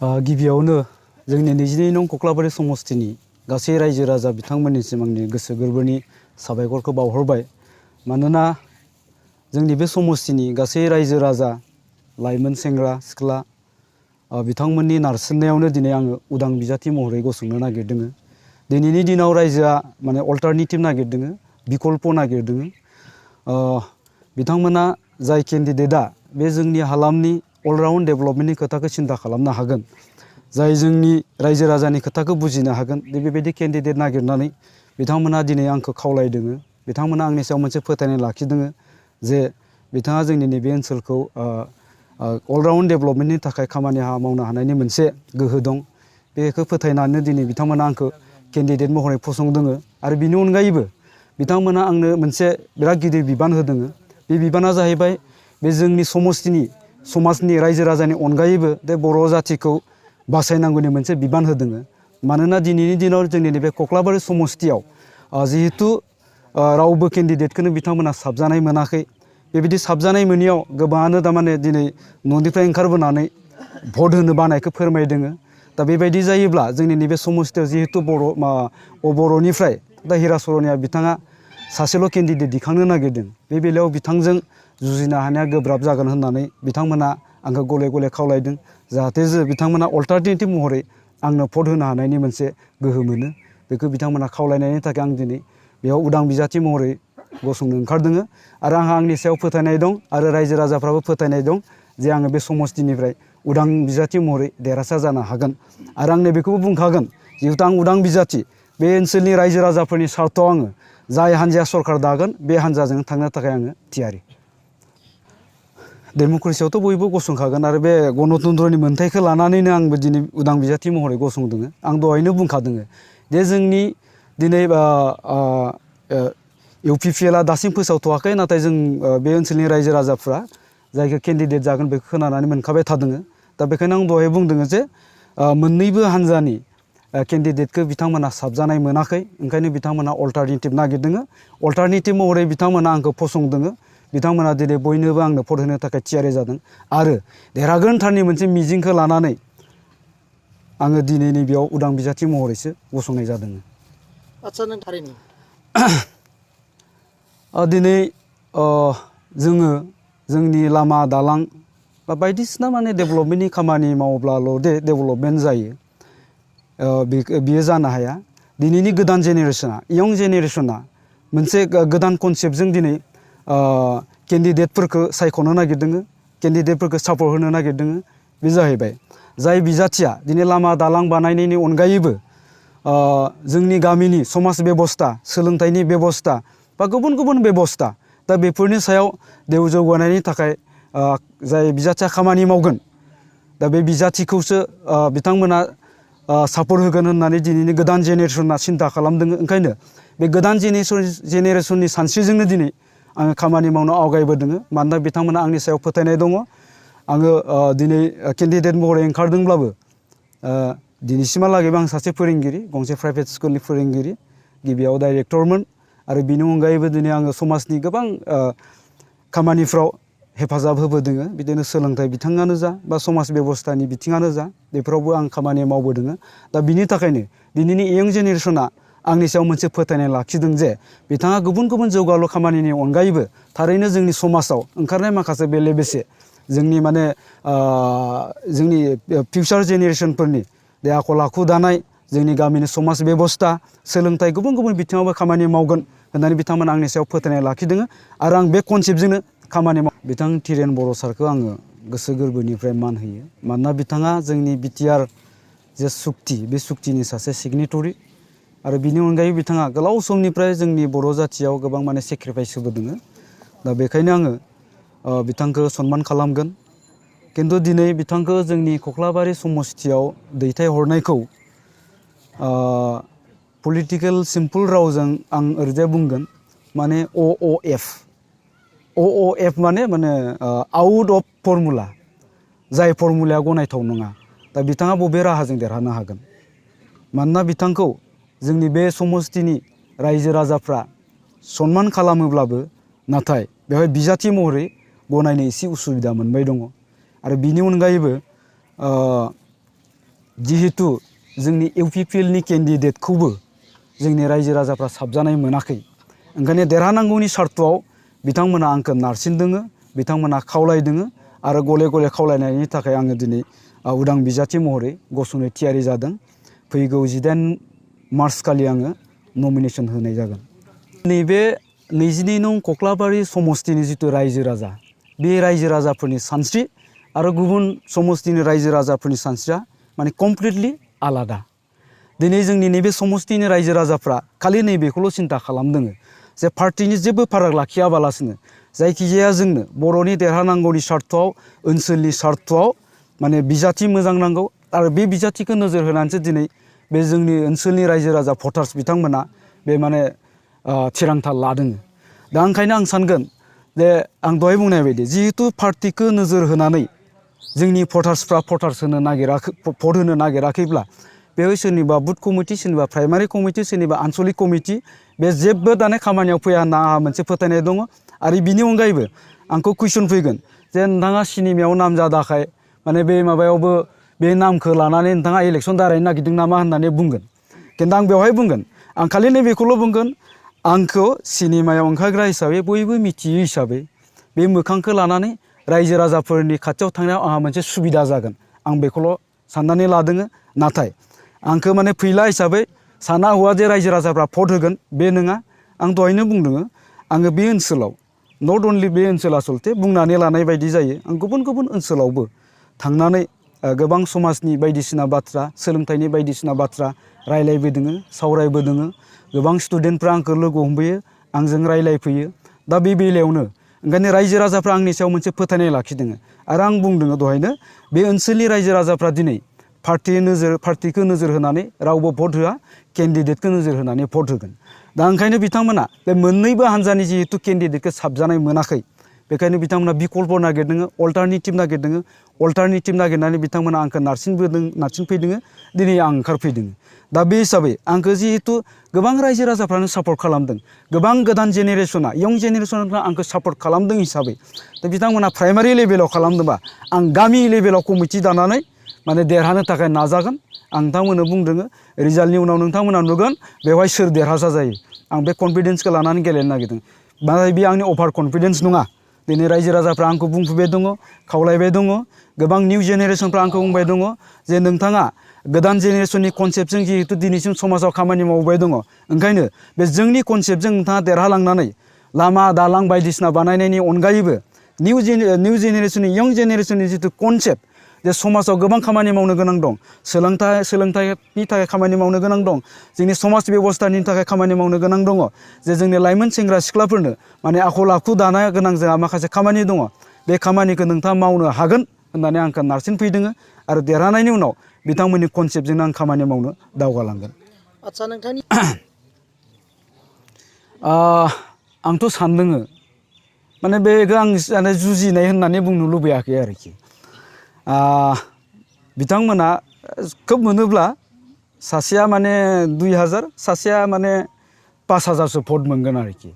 गिबियावनो जोंनि 22 नं कक्लाबारि समस्तिनि गासै रायजो राजा बिथांमोननिसिम आंनि गोसो गोरबोनि साबायखरखौ बावहरबाय। मानोना जोंनि बे समस्तिनि गासै रायजो राजा लाइमोन सेंग्रा सिख्ला बिथांमोननि नारसिननायावनो दिनै आङो उदां बिजाथि महरै गसंनो नागिरदों। दिनैनि दिनाव रायजोआ माने अल्टारनेटिभ नागिरदों, बिकल्प नागिरदों। बिथांमोना जाय केन्डिडेटआ बे जोंनि हालामनि अलराउन्ड डेभेलपमेन्टनि खोथाखौ सिन्था खालामनो हागोन, जाय जोंनि रायजो राजानि खोथाखौ बुजिनो हागोन, बेबायदि केन्डिडेट नागिरनानै बिथांमोना दिनै आंखौ खावलायदों। बिथांमोना आंनि सायाव मोनसे फोथायनाय लाखिदों जे बिथाङा जोंनि नैबे ओनसोलखौ अलराउन्ड डेभेलपमेन्टनि थाखाय खामानि मावनो हानायनि मोनसे गोहो दं। बेखौ फोथायनानै दिनै बिथांमोना आंखौ केन्डिडेट महरै फसंदों। आरो बिनि अनगायैबो बिथांमोना आंनो मोनसे बिराद गिदिर बिबान होदों। बे बिबाना जाहैबाय बे जोंनि समाजनि रायजो राजानि अनगायैबो बे बर' जाथिखौ बासायनांगौनि मोनसे बिबान होदों। मानोना दिनैनि दिनाव जोंनि नैबे कक्लाबारि समस्तियाव जिहेतु रावबो केन्डिडेटखौनो बिथांमोना साबजानाय मोनाखै। बेबायदि साबजानाय मोनियाव गोबाङानो थारमाने दिनै न'निफ्राय ओंखारबोनानै भट होनो बानायखौ फोरमायदों। दा बेबायदि जायोब्ला जोंनि नैबे समस्तियाव जिहेतु बर'निफ्राय दा हिरा सरनिया बिथाङा सासेल' केन्डिडेट दिखांनो नागिरदों। बे बेलायाव बिथांजों जुजिनो हानाया गोब्राब जागोन होननानै बिथांमोना आंखौ गले गले खावलायदों, जाहाथे बिथांमोना अल्टारनेटिभ महरै आंनो भट होनो हानायनि मोनसे गोहो मोनो। बेखौ बिथांमोना खावलायनायनि थाखाय आं दिनै बेयाव उदां बिजाथि महरै गसंनो ओंखारदों। आरो आंहा आंनि सायाव फोथायनाय दं आरो रायजो राजाफ्राबो फोथायनाय दं जे आङो बे समस्तिनिफ्राय उदां बिजाथि महरै देरहासार जानो हागोन। आरो आं बेखौबो बुंखागोन, जिहेतु आं उदां बिजाथि, बे ओनसोलनि रायजो राजाफोरनि सार्थआव आङो जाय हान्जाया सरकार दागोन बे हान्जाजों थांनो थाखाय आङो थियारि। डेम'क्रेसियावथ' बयबो गसंखागोन आरो बे गणतन्त्रनि मोन्थायखौ लानानैनो आंबो दिनै उदां बिजाथि महरै गसंदों। आं दहायनो बुंखादों जे जोंनि दिनै UPPLआ दासिम फोसावथ'वाखै, नाथाय जों बे ओनसोलनि रायजो राजाफ्रा जायखौ केन्डिडेट जागोन बेखौ खोनानानै मोनखाबाय थादों। दा बेखायनो आं दहाय बुंदों जे मोननैबो हान्जानि केन्डिडेटखौ बिथांमोना साबजानाय मोनाखै, ओंखायनो बिथांमोना अल्टारनेटिभ नागिरदों। अल्टारनेटिभ महरै बिथांमोना आंखौ फसंदों। बिथांमोना दिनै बयनोबो आंनो भट होनो थाखाय थियारि जादों आरो देरहागोनथारनि मोनसे मिजिंखौ लानानै आङो दिनै नैबेयाव उदां बिजाथि महरैसो गसंनाय जादों। आदसा नों थारैनो दिनै जोङो जोंनि लामा दालां बा बायदिसिना माने डेभेलपमेन्टनि खामानि मावब्लाल' डेभेलपमेन्ट जायो, बियो जानो हाया। दिनैनि गोदान जेनेरेसना, इयं जेनेरेसना मोनसे गोदान कनसेप्टजों दिनै केन्डिडेटफोरखौ सायख'नो नागिरदों, केन्डिडेटफोरखौ सापर्ट होनो नागिरदों। बे जाहैबाय जाय बिजाथिया दिनै लामा दालां बानायनायनि अनगायैबो जोंनि गामिनि समाज बेबस्था, सोलोंथाइनि बेबस्था बा गुबुन गुबुन बेबस्था, दा बेफोरनि सायाव जौगानायनि थाखाय जाय बिजाथिया खामानि मावगोन, दा बे बिजाथिखौसो बिथांमोना सापर्ट होगोन होननानै दिनैनि गोदान जेनेरेसना सिन्था खालामदों। ओंखायनो बे गोदान जेनेरेसननि सानस्रिजोंनो दिनै आङो खामानि मावनो आवगायबोदों। मानोना बिथांमोना आंनि सायाव फोथायनाय दङ। आङो दिनै केन्डिडेट महरै ओंखारदोंब्लाबो दिनैसिमहालागैबो आं सासे फोरोंगिरि, गंसे प्राइभेट स्कुलनि फोरोंगिरि, गिबियाव डाइरेक्टरमोन। आरो बिनि अनगायैबो दिनै आङो समाजनि गोबां खामानिफ्राव हेफाजाब होबोदों। बिदिनो सोलोंथाइ बिथिङानो जा बा समाज बेबस्थानि बिथिङानो जा, बेफोरावबो आं खामानि मावबोदों। दा बिनि थाखायनो दिनैनि इयं जेनेरेसना आंनि सायाव मोनसे फोथायनाय लाखिदों जे बिथाङा गुबुन गुबुन जौगालु खामानिनि अनगायैबो थारैनो जोंनि समाजाव ओंखारनाय माखासे बेले बेसे जोंनि माने जोंनि फिउचार जेनेरेसनफोरनि बे आखल आखु दानाय, जोंनि गामिनि समाज बेबस्था, सोलोंथाइ गुबुन गुबुन बिथिङावबो खामानि मावगोन होननानै बिथांमोना आंनि सायाव फोथायनाय लाखिदों। आरो आं बे कनसेप्टजोंनो खामानि बिथां धिरेन बर' सारखौ आङो गोसो गोरबोनिफ्राय मान होयो। मानोना बिथाङा जोंनि बिटिआर जे सुक्ति, बे सुक्तिनि सासे सिगनेटरि। आरो बिनि अनगायै बिथाङा गोलाव समनिफ्राय जोंनि बर' जाथियाव गोबां माने सेक्रिफाइस होबोदों। दा बेखायनो आङो बिथांखौ सनमान खालामगोन। खिन्थु दिनै बिथांखौ जोंनि कक्लाबारि समस्तियाव दैथायहरनायखौ पलिटिकेल सिम्पोल रावजों आं ओरैजाय बुंगोन, माने OOF माने आउट अफ फर्मुला, जाय फर्मुलाया गनायथाव नङा। दा बिथाङा बबे राहाजों देरहानो हागोन? मानोना बिथांखौ जोंनि बे समस्तिनि रायजो राजाफ्रा सनमान खालामोब्लाबो, नाथाय बेवहाय बिजाथि महरै गनायनो एसे उसुबिदा मोनबाय दङ। आरो बिनि अनगायैबो जिहेतु जोंनि इउपिपिएलनि केन्डिडेटखौबो जोंनि रायजो राजाफ्रा साबजानाय मोनाखै ओंखायनो देरहानांगौनि सार्थआव बिथांमोना आंखौ नारसिनदोङो बिथांमोना खावलायदोङो आरो गले गले खावलायनायनि थाखाय आङो दिनै उदां बिजाथि महरै गसंनो थियारि जादों फैगौ 18 मार्च खालि आङो नमिनेसन होनाय जागोन नैबे 22 नं कक्लाबारि समस्तिनि जिथु रायजो राजा बे रायजो राजाफोरनि सानस्रि आरो गुबुन समस्तिनि रायजो राजाफोरनि सानस्रिया माने कमप्लिटलि आलादा दिनै जोंनि नैबे समस्तिनि रायजो राजाफ्रा खालि नैबेखौल' सिन्ता खालामदों जे पार्टिनि जेबो फाराग लाखियाबालासिनो जायखिजाया जोंनो बर'नि देरहानांगौनि सार्थआव ओनसोलनि सार्थआव माने बिजाथि मोजां नांगौ आरो बे बिजाथिखौ नोजोर होनानैसो दिनै बे जोंनि ओनसोलनि रायजो राजा भटार्स बिथांमोना बे माने थिरांथा लादों दा ओंखायनो आं सानगोन जे आं दहाय बुंनाय बायदि जिहेतु पार्टिखौ नोजोर होनानै जोंनि भटार्सफ्रा भटार्स होनो नागिराखै भट होनो नागिराखैब्ला बेयाव सोरनिबा बुथ कमिटि सोरनिबा प्राइमारि कमिटि सोरनिबा आनसलिक कमिटि बे जेबो दाने खामानियाव फैया होनना आंहा मोनसे फोथायनाय दङ आरो बिनि अनगायैबो आंखौ कुइसन फैगोन जे नोंथाङा सिनेमायाव नाम जादाखाय माने बे माबायावबो बे नामखौ लानानै नोंथाङा इलेक्सन दारायनो नागिरदों नामा होननानै बुंगोन खिन्थु आं बेवहाय बुंगोन आं खालि नैबेखौल' बुंगोन आंखौ सिनेमायाव ओंखारग्रा हिसाबै बयबो मिथियो हिसाबै बे मोखांखौ लानानै रायजो राजाफोरनि खाथियाव थांनायाव आंहा मोनसे सुबिदा जागोन आं बेखौल' साननानै लादों नाथाय आंखौ माने फैला हिसाबै साना हौवा जे रायजो राजाफ्रा भट होगोन बे नङा आं दहायनो बुंदों आङो बे ओनसोलाव नट अनलि बे ओनसोल आसलते बुंनानै लानाय बायदि जायो आं गुबुन गुबुन ओनसोलावबो थांनानै गोबां समाजनि बायदिसिना बाथ्रा सोलोंथाइनि बायदिसिना बाथ्रा रायलायबोदों सावरायबोदों गोबां स्टुडेन्टफ्रा आंखौ लोगो हमफैयो आंजों रायलायफैयो दा बे बेलायावनो ओंखायनो रायजो राजाफ्रा आंनि सायाव मोनसे फोथायनाय लाखिदों आरो आं बुंदों दहायनो बे ओनसोलनि रायजो राजाफ्रा दिनै पार्टिखौ नोजोर होनानै रावबो भट होआ केन्डिडेटखौ नोजोर होनानै भट होगोन दा ओंखायनो बिथांमोना बे मोननैबो हान्जानि जिहेतु केन्डिडेटखौ साबजानाय मोनाखै बेखायनो बिथांमोना बिकल्प नागिरदों अल्टारनेटिभ नागिरनानै बिथांमोना आंखौ नारसिनफैदों दिनै आं ओंखारफैदों दा बे हिसाबै आंखौ जिहेतु गोबां रायजो राजाफ्रानो सापर्ट खालामदों गोबां गोदान जेनेरेसना इयं जेनेरेसनफ्रा आंखौ सापर्ट खालामदों हिसाबै दा बिथांमोना प्राइमारि लेभेलाव खालामदोंबा आं गामि लेभेलाव कमिटि दानानै माने देरहानो थाखाय नाजागोन आं नोंथांमोननो बुंदों रिजाल्टनि उनाव नोंथांमोना नुगोन बेवहाय सोर देरहासार जायो आं बे कनफिडेन्सखौ लानानै गेलेनो नागिरदों नाथाय बे आंनि अभार कनफिडेन्स नङा दिनै रायजो राजाफ्रा आंखौ बुंफैबाय दङ खावलायबाय दङ गोबां निउ जेनेरेसनफ्रा आंखौ बुंबाय दङ जे नोंथाङा गोदान जेनेरेसननि कनसेप्टजों जिहेतु दिनैसिम समाजाव खामानि मावबाय दङ ओंखायनो बे जोंनि कनसेप्टजों नोंथाङा देरहालांनानै लामा दालां बायदिसिना बानायनायनि अनगायैबो निउ जेनेरेसननि इयं जेनेरेसननि जिथु कनसेप्ट जे समाजाव गोबां खामानि मावनो गोनां दं सोलोंथाइनि थाखाय खामानि मावनो गोनां दं जोंनि समाज बेबस्थानि थाखाय खामानि मावनो गोनां दङ जे जोंनि लाइमोन सेंग्रा सिख्लाफोरनो माने आखल आखु दानो गोनां जोंहा माखासे खामानि दङ बे खामानिखौ नोंथाङा मावनो हागोन होननानै आंखौ नारसिनफैदों आरो देरहानायनि उनाव बिथांमोननि कनसेप्टजोंनो आं खामानि मावनो दावगालांगोन आदसा नोंथांनि आंथ' सानदों माने बेखौ आं जुजिनाय होननानै बुंनो लुबैयाखै आरोखि बिथांमोना खोब मोनोब्ला सासेया माने 2000 सासेया माने 5000सो भट मोनगोन आरोखि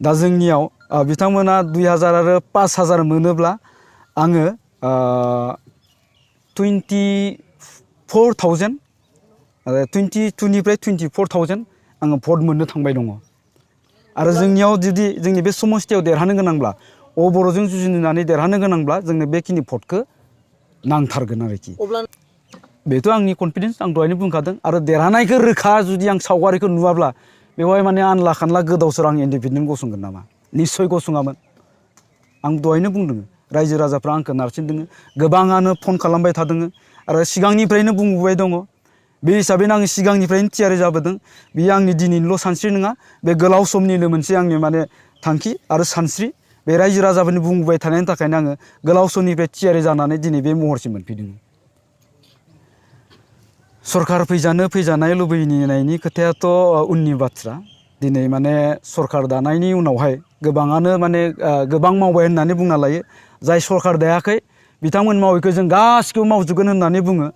दा जोंनियाव बिथांमोना 2000 आरो 5000 मोनोब्ला आङो 24,000 आरो 22निफ्राय 24,000 आङो भट मोननो थांबाय दङ आरो जोंनियाव जुदि जोंनि बे समस्तियाव देरहानो गोनांब्ला बर'जों जुजिनानै देरहानो गोनांब्ला जोंनो बेखिनि भटखौ नांथारगोन आरोखि बेथ' आंनि कनफिडेन्स आं दहायनो बुंखादों आरो देरहानायखौ रोखा जुदि आं सावगारिखौ नुवाब्ला बेवहाय माने आनला खानला गोदाव सोराव आं इन्डिपेन्डेन्ट गसंगोन नामा निस्सय गसङामोन आं दहायनो बुंदों रायजो राजाफ्रा आंखौ नारसिनदों गोबाङानो फन खालामबाय थादों आरो सिगांनिफ्रायनो बुंबोबाय दङ बे हिसाबैनो आं सिगांनिफ्रायनो थियारि जाबोदों बेयो आंनि दिनैनिल' सानस्रि नङा बे गोलाव समनिनो मोनसे आंनि माने थांखि आरो सानस्रि बे रायजो राजाफोरनि बुंबोबाय थानायनि थाखायनो आङो गोलाव समनिफ्राय थियारि जानानै दिनै बे महरसिम मोनफैदों सरकार फैजानाय लुबैनायनि खोथायाथ' उननि बाथ्रा दिनै माने सरकार दानायनि उनावहाय गोबाङानो माने गोबां मावबाय होननानै बुंना लायो जाय सरकार दायाखै बिथांमोन मावैखौ जों गासिखौबो मावजोबगोन होननानै बुङो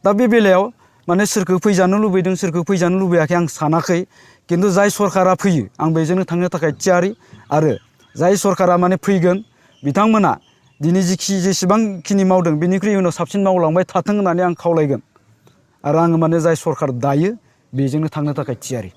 दा बे बेलायाव माने सोरखौ फैजानो लुबैदों सोरखौ फैजानो लुबैयाखै आं सानाखै खिन्थु जाय सरकारा फैयो आं बेजोंनो थांनो थाखाय थियारि आरो जाय सरकारा माने फैगोन बिथांमोना दिनै जेसेबांखिनि मावदों बेनिख्रुइ उनाव साबसिन मावलांबाय थाथों होननानै आं खावलायगोन आरो आङो माने जाय सरकार दायो बेजोंनो थांनो थाखाय थियारि।